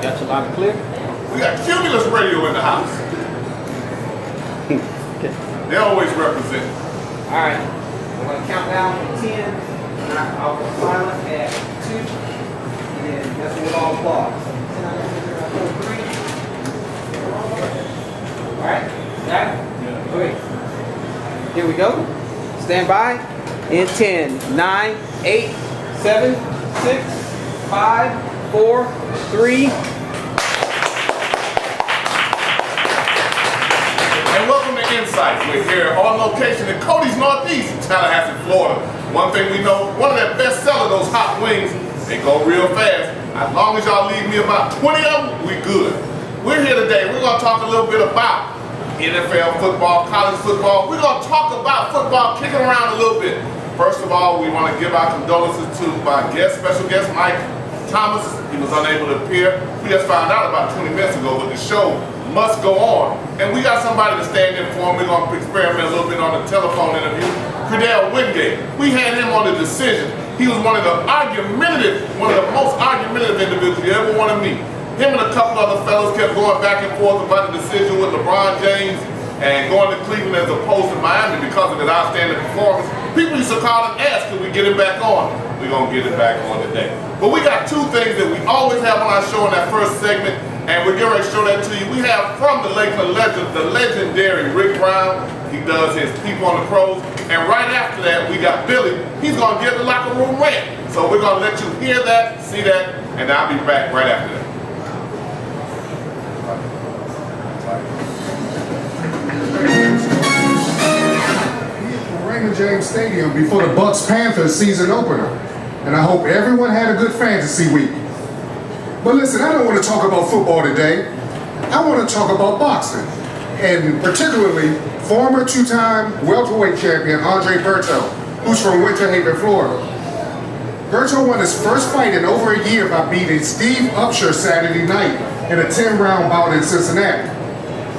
Got you loud and clear. We got Cumulus Radio in the house. Okay. They always represent. All right. I'm going to count down from 10. And I'll go silent at 2. And then that's when we'll all applause. So 10 out of 3. All right. Got it? Yeah. Okay. Here we go. Stand by. In 10, 9, 8, 7, 6, 5, 4, 3. And welcome to Insights. We're here on location in Cody's Northeast, Tallahassee, Florida. One thing we know, one of their best sellers, those hot wings, they go real fast. As long as y'all leave me about 20 of them, we good. We're here today. We're going to talk a little bit about NFL football, college football. We're going to talk about football, kicking around a little bit. First of all, we want to give our condolences to my special guest, Mike Thomas. He was unable to appear. We just found out about 20 minutes ago, but the show must go on. And we got somebody to stand in for him. We're going to experiment a little bit on the telephone interview. Credell Wingate. We had him on the decision. He was one of the most argumentative individuals you ever want to meet. Him and a couple other fellas kept going back and forth about the decision with LeBron James and going to Cleveland as opposed to Miami because of his outstanding performance. People used to call and ask, can we get it back on? We're going to get it back on today. But we got two things that we always have on our show in that first segment, and we're getting ready to show that to you. We have from the Lakeland legend, the legendary Rick Brown. He does his People on the Pros. And right after that, we got Billy. He's going to give the locker room rant. So we're going to let you hear that, see that, and I'll be back right after that. Raymond James Stadium before the Bucks-Panthers season opener, and I hope everyone had a good fantasy week. But listen, I don't want to talk about football today. I want to talk about boxing, and particularly former two-time welterweight champion Andre Berto, who's from Winter Haven, Florida. Berto won his first fight in over a year by beating Steve Upshur Saturday night in a 10-round bout in Cincinnati.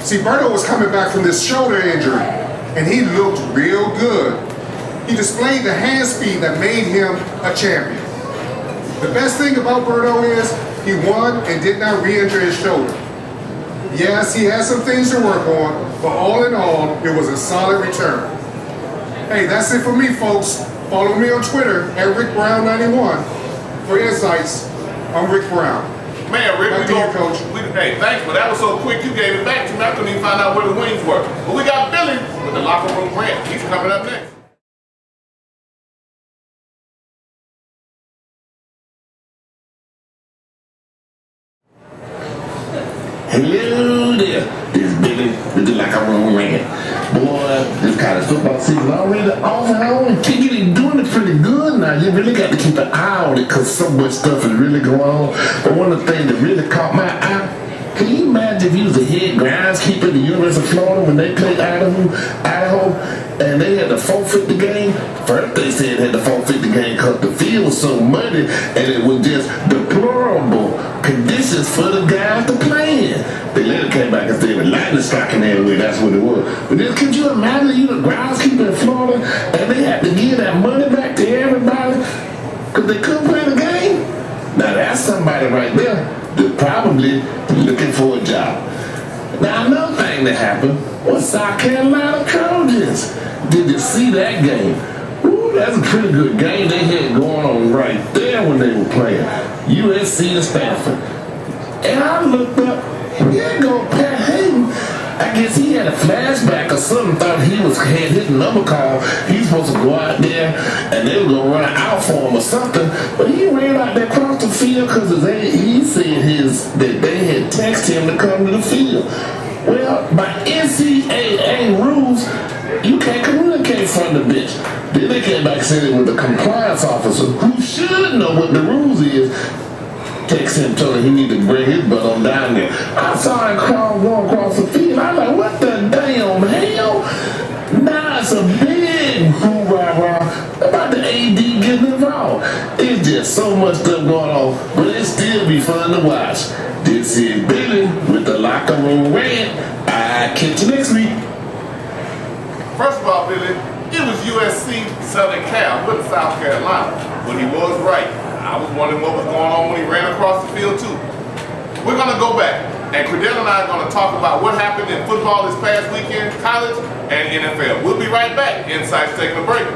See, Berto was coming back from this shoulder injury, and he looked real good. He displayed the hand speed that made him a champion. The best thing about Berto is he won and did not re-injure his shoulder. Yes, he has some things to work on, but all in all, it was a solid return. Hey, that's it for me, folks. Follow me on Twitter at RickBrown91 for insights. I'm Rick Brown. Man, Rick, Coach. Hey, thanks, but that was so quick you gave it back to me. I couldn't even find out where the wings were. But we got Billy with the locker room rant. He's coming up next. Hello there, this Billy with the locker room rant. Boy, this college football season already off and on. Kickin doing it pretty good now. You really got to keep an eye on it because so much stuff is really going on. But one of the things that really caught my eye, can you imagine if you was a head groundskeeper at the University of Florida when they played Idaho, and they had to forfeit the game? First they said they had to forfeit the game because the field was so muddy and it was just deplorable conditions for the guys to play in. They later came back and said the lightning striking their way, that's what it was. But then could you imagine you the groundskeeper in Florida and they had to give that money back to everybody because they couldn't play the game? Now that's somebody right there that's probably looking for a job. Now another thing that happened was South Carolina Trojans. Did you see that game? Ooh, that's a pretty good game they had going on right there when they were playing USC and Stanford. And I looked up, here go Pat Haden. I guess he had a flashback or something, thought he had his number call. He was supposed to go out there and they were going to run out for him or something. But he ran out there across the field because he said that they had texted him to come to the field. Well, by NCAA rules, you can't communicate from the bench. Then they came back and said it was the compliance officer who should know what the rules is. Text him, told him he needed to bring his butt on down there. I saw him going across the field. I was like, what the damn hell? Now it's a big hoorah about the AD getting involved. It's just so much stuff going on, but it still be fun to watch. This is Billy with the locker room rant. I'll catch you next week. First of all, Billy, it was USC Southern Cal with South Carolina, but he was right. I was wondering what was going on when he ran across the field too. We're going go back, and Credell and I are going to talk about what happened in football this past weekend, college and NFL. We'll be right back. Insights taking a break.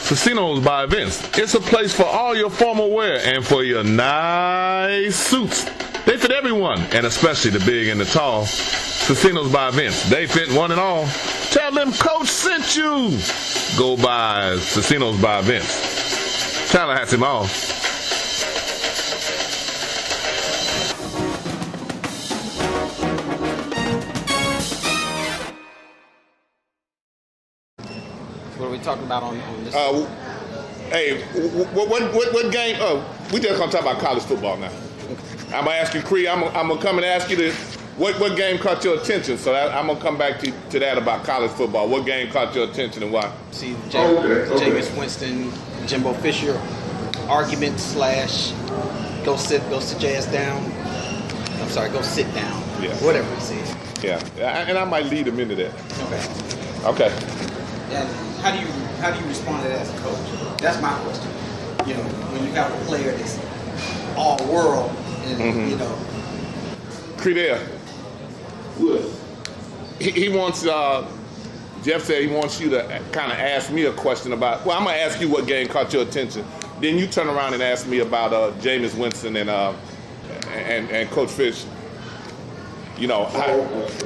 Casinos by Events. It's a place for all your formal wear and for your nice suits. They fit everyone, and especially the big and the tall. Casinos by Events. They fit one and all. Tell them Coach sent you. Go by Casinos by Events. Tallahassee Mall. What are we talking about on this? Hey, what game? We just gonna talk about college football now. I'm gonna ask you, Cree. I'm gonna come and ask you what game caught your attention. So I'm gonna come back to that about college football. What game caught your attention and why? See, Jameis Winston, Jimbo Fisher argument / go sit your ass down. I'm sorry, go sit down. Yeah. Whatever he says. Yeah, and I might lead him into that. Okay. And how do you respond to that as a coach? That's my question. You know, when you have a player that's all world, and you know. Credell. He wants. Jeff said he wants you to kind of ask me a question about. Well, I'm gonna ask you what game caught your attention. Then you turn around and ask me about Jameis Winston and Coach Fish. You know,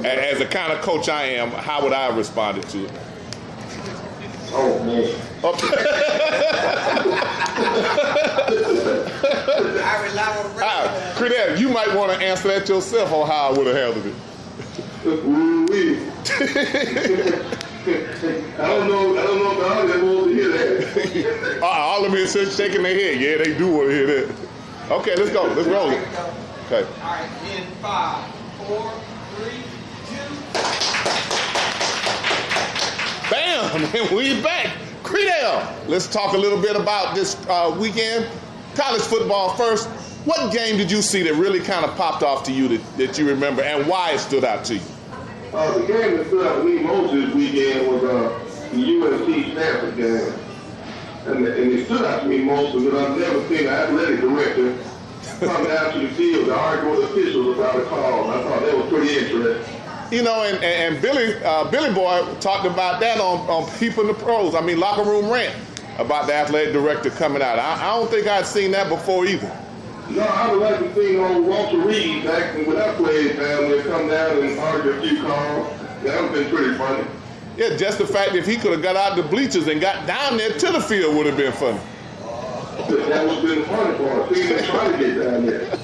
as the kind of coach I am, how would I have responded to it? Oh, man. I rely on Credell, you might want to answer that yourself on how I would have handled it. I don't know if the audience wants to hear that. All of them is shaking their head. Yeah, they do want to hear that. Okay, let's go. Let's roll it. Okay. All right, in 5, 4, 3, 2. Bam! And we back. Credell, let's talk a little bit about this weekend. College football first. What game did you see that really kind of popped off to you that you remember, and why it stood out to you? The game that stood out to me most this weekend was the UNC Stanford game. And it stood out to me most because I've never seen an athletic director come down to the field to argue with officials about a call. I thought that was pretty interesting. You know, and Billy Boy talked about that on People in the Pros. I mean, Locker Room Rant about the athletic director coming out. I don't think I'd seen that before either. No, I would like to see old Walter Reed back when I played down there come down and argue a few calls. That would have been pretty funny. Yeah, just the fact if he could have got out the bleachers and got down there to the field would have been funny. That would have been funny for us, seeing them trying to get down there.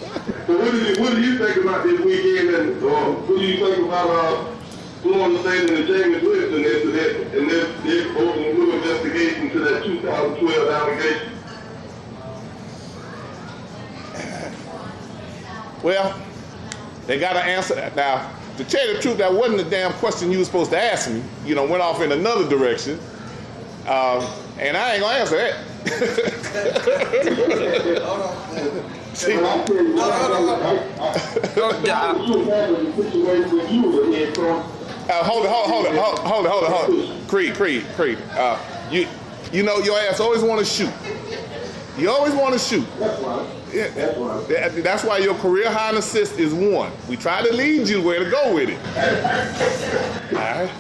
So what do you think about this weekend, and what do you think about Florida State and the Jameis Winston incident and their open new investigation to that 2012 allegation? Well, they got to answer that. Now, to tell you the truth, that wasn't the damn question you were supposed to ask me. You know, went off in another direction. And I ain't going to answer that. See, hold it. Creed. You know, your ass always want to shoot. You always want to shoot. That's right. Yeah, that's right. That's why your career high in assist is 1. We try to lead you where to go with it. All right,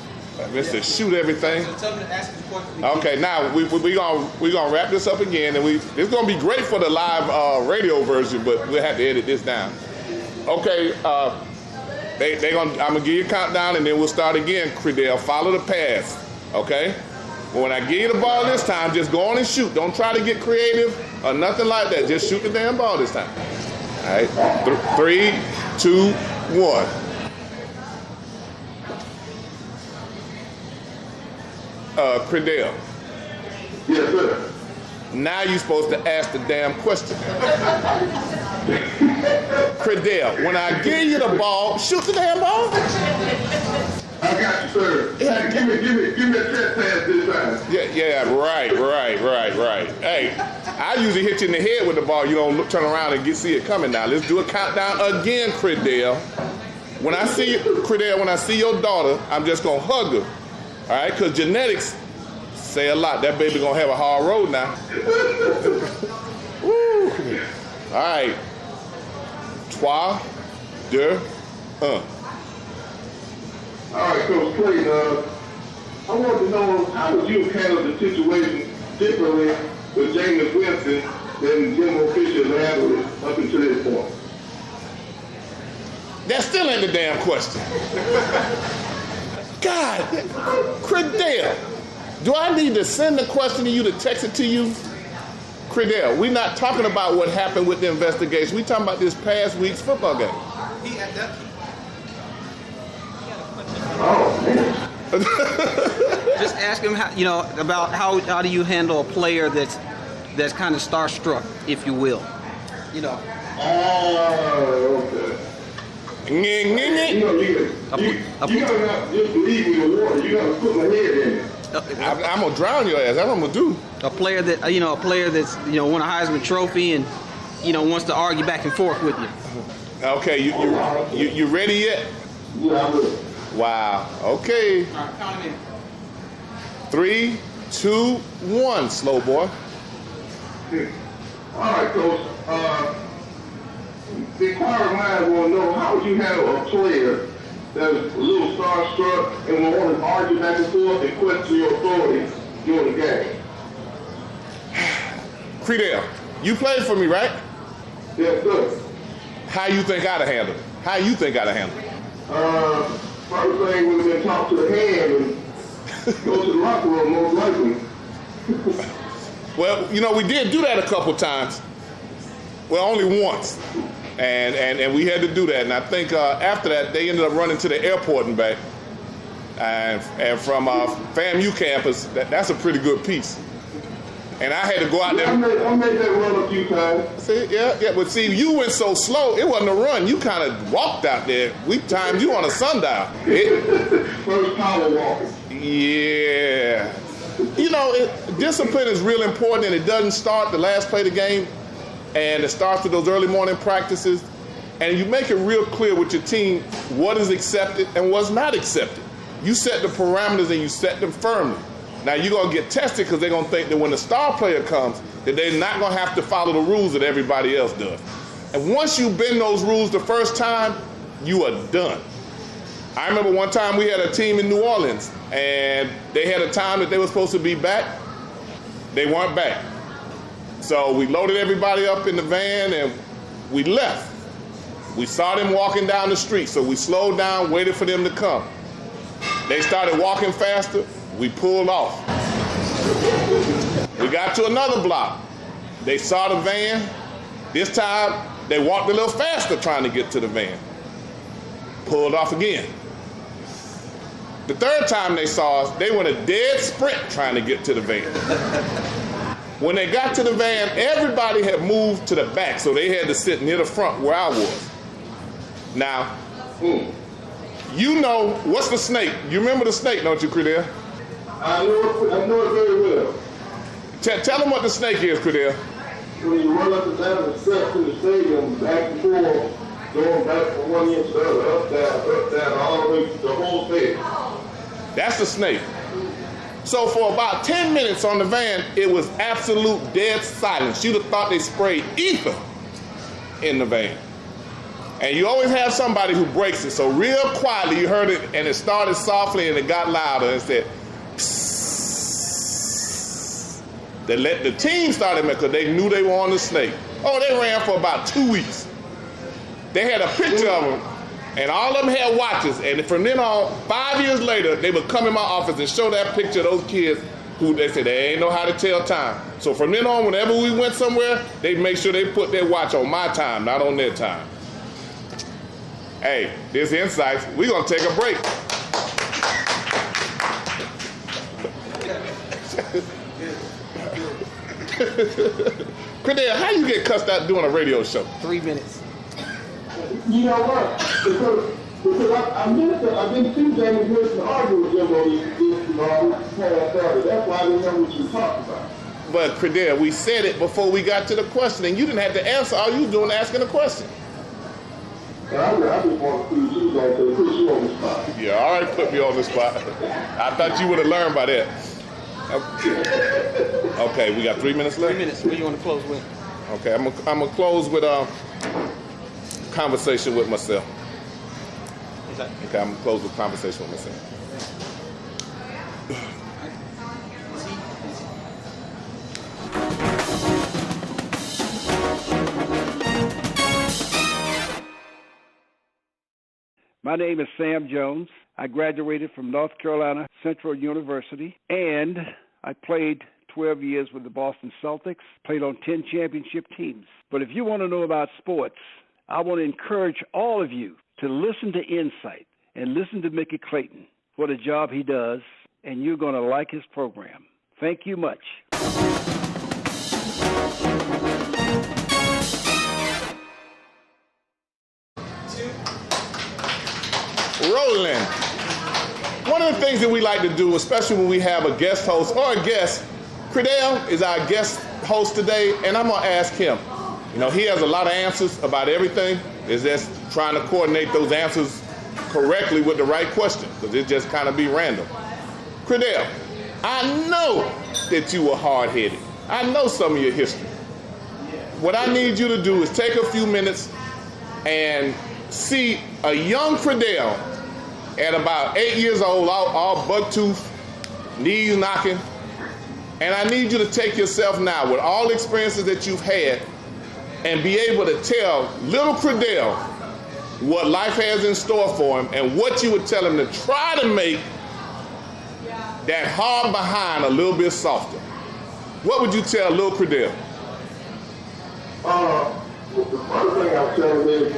Mr. Shoot everything. So tell me to ask the question. Okay, now we gonna wrap this up again, and it's gonna be great for the live radio version, but we'll have to edit this down. Okay, I'm gonna give you a countdown, and then we'll start again. Credell, follow the pass. Okay. When I give you the ball this time, just go on and shoot. Don't try to get creative or nothing like that. Just shoot the damn ball this time. All right. 3, 2, 1. Credell. Yes, sir. Now you're supposed to ask the damn question. Credell, when I give you the ball, shoot the damn ball. I got you, sir. Yeah. Give me a test pass this time. Yeah, right. Hey, I usually hit you in the head with the ball. You don't turn around and see it coming now. Let's do a countdown again, Credell. When I see your daughter, I'm just gonna hug her. All right, because genetics say a lot. That baby gonna have a hard road now. Woo. All right. 3, 2, 1. All right, Coach Clay, I want to know, how would you handle the situation differently with Jameis Winston than Jimbo Fisher handled it up until this point? That still ain't the damn question. God, Credell, do I need to send the question to you to text it to you? Credell, we're not talking about what happened with the investigation. We're talking about this past week's football game. He had that. Oh, man. Just ask him how, about how do you handle a player that's kind of starstruck, if you will. Oh, okay. You gotta not just believe in the water. You gotta put my head in it. I'm gonna drown your ass. That's what I'm gonna do. A player that's won a Heisman Trophy and wants to argue back and forth with you. Okay, you ready yet? Yeah, I'm ready. Wow. Okay. All right, count him in. 3, 2, 1. Slow boy. All right, Coach. The inquiring mind will know, how would you handle a player that is a little starstruck and will want to argue back and forth and question your authority during the game? Credell, you played for me, right? Yes, sir. How you think I'd have handled it? How you think I'd have handled it? First thing would have been talk to the hand and go to the locker room, most likely. Well, we did do that a couple times. Well, only once. And we had to do that. And I think after that, they ended up running to the airport and back. And from FAMU campus, that's a pretty good piece. And I had to go out there. I made that run a few times. See, yeah. But see, you went so slow, it wasn't a run. You kind of walked out there. We timed you on a sundial. First power walking. Yeah. Discipline is real important, and it doesn't start the last play of the game, and it starts with those early morning practices, and you make it real clear with your team what is accepted and what's not accepted. You set the parameters and you set them firmly. Now you're going to get tested because they're going to think that when the star player comes, that they're not going to have to follow the rules that everybody else does. And once you bend those rules the first time, you are done. I remember one time we had a team in New Orleans, and they had a time that they were supposed to be back. They weren't back. So we loaded everybody up in the van, and we left. We saw them walking down the street, so we slowed down, waited for them to come. They started walking faster. We pulled off. We got to another block. They saw the van. This time, they walked a little faster trying to get to the van. Pulled off again. The third time they saw us, they went a dead sprint trying to get to the van. When they got to the van, everybody had moved to the back, so they had to sit near the front where I was. Now, what's the snake? You remember the snake, don't you, Credell? I know it very well. Tell them what the snake is, Credell. When you run up and down the steps in the stadium, back and forth, going back from one end to the other, up, down, all the way to the whole thing. That's the snake. So for about 10 minutes on the van, it was absolute dead silence. You'd have thought they sprayed ether in the van. And you always have somebody who breaks it. So real quietly, you heard it, and it started softly, and it got louder, and said, psst. They let the team start it because they knew they were on the snake. Oh, they ran for about 2 weeks. They had a picture of them, and all of them had watches. And from then on, 5 years later, they would come in my office and show that picture of those kids who they said they ain't know how to tell time. So from then on, whenever we went somewhere, they'd make sure they put their watch on my time, not on their time. Hey, this Insights. We're going to take a break. Credell, how you get cussed out doing a radio show? 3 minutes. You know what? Because I've been too Jameis Winston argue with Jimbo that's why I didn't know what you were talking about. But Credell, we said it before we got to the question, and you didn't have to answer. All you was doing asking a question. And I just want to put you on the spot. Yeah, all right, put me on the spot. I thought you would have learned by that. Okay, we got 3 minutes left? 3 minutes. What do you want to close with? Okay, I'm gonna close with a conversation with myself. Okay, I'm gonna close with conversation with myself. My name is Sam Jones. I graduated from North Carolina Central University, and I played 12 years with the Boston Celtics, played on 10 championship teams. But if you want to know about sports, I want to encourage all of you to listen to Insight and listen to Mickey Clayton, what a job he does, and you're going to like his program. Thank you much. Rolling. One of the things that we like to do, especially when we have a guest host or a guest, Credell is our guest host today, and I'm going to ask him. You know, he has a lot of answers about everything. It's just trying to coordinate those answers correctly with the right question, because it just kind of be random. Credell, I know that you were hard-headed. I know some of your history. What I need you to do is take a few minutes and see a young Credell at about 8 years old, all buck-toothed, knees knocking, and I need you to take yourself now with all the experiences that you've had and be able to tell little Credell what life has in store for him and what you would tell him to try to make that hard behind a little bit softer. What would you tell little Credell? The first thing I'll tell him is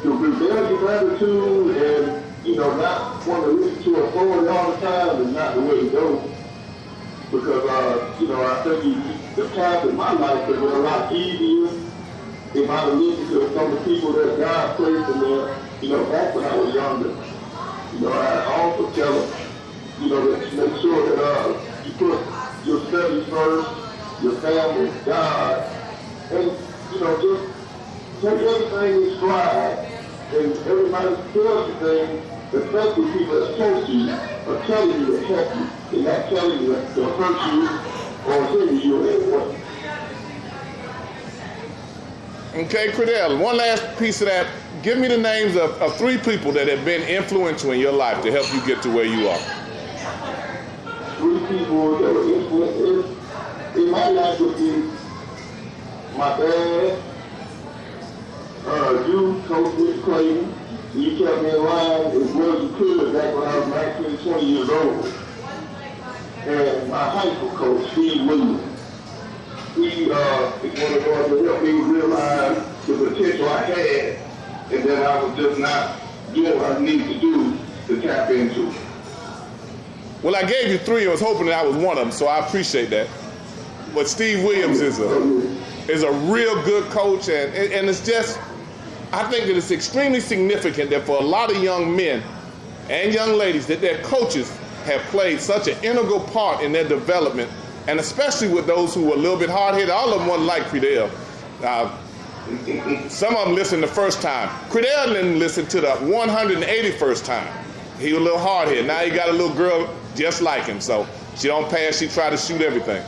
to rebel your attitude and, not want to listen to authority all the time is not the way to go. Because, I think the times in my life have been a lot easier if I listened to some of the people that God placed in there, back when I was younger. I also tell them, that make sure that you put your studies first, your family, God, and, just take everything in stride, and everybody tells you things, especially people that's close to you, are telling you to help you. They're not telling you to hurt you or hinder you in any way. Okay, Credell, one last piece of that. Give me the names of 3 people that have been influential in your life to help you get to where you are. 3 people that were influential in my life would be my dad, you, Coach Mr. Clayton. You kept me in line as well as you could back when I was 19, 20 years old. And my high school coach, Steve Williams. He is one of the ones that helped me realize the potential I had and that I was just not doing what I needed to do to tap into. Well, I gave you 3. I was hoping that I was one of them, so I appreciate that. But Steve Williams is a real good coach, and it's just, I think that it's extremely significant that for a lot of young men and young ladies that their coaches have played such an integral part in their development, and especially with those who were a little bit hard-headed. All of them wasn't like Credell. Some of them listened the first time. Credell didn't listen to the 181st time. He was a little hard-headed. Now he got a little girl just like him, so she don't pass, she try to shoot everything.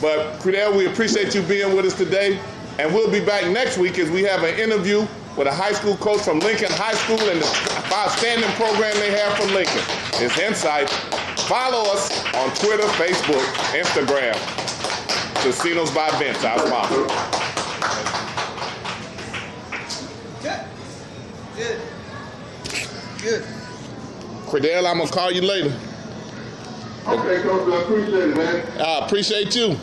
But Credell, we appreciate you being with us today, and we'll be back next week as we have an interview with a high school coach from Lincoln High School and the outstanding program they have from Lincoln. It's Insight. Follow us on Twitter, Facebook, Instagram. Casinos by Vince, our sponsor. Good. Credell, I'm going to call you later. Okay, Coach, I appreciate it, man. I appreciate you.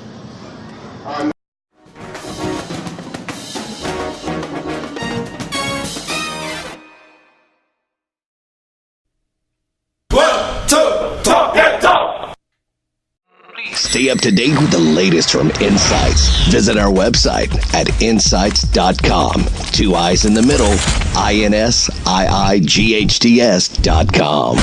Stay up to date with the latest from Insights. Visit our website at insights.com. 2 I's in the middle, INSIIGHTS.com.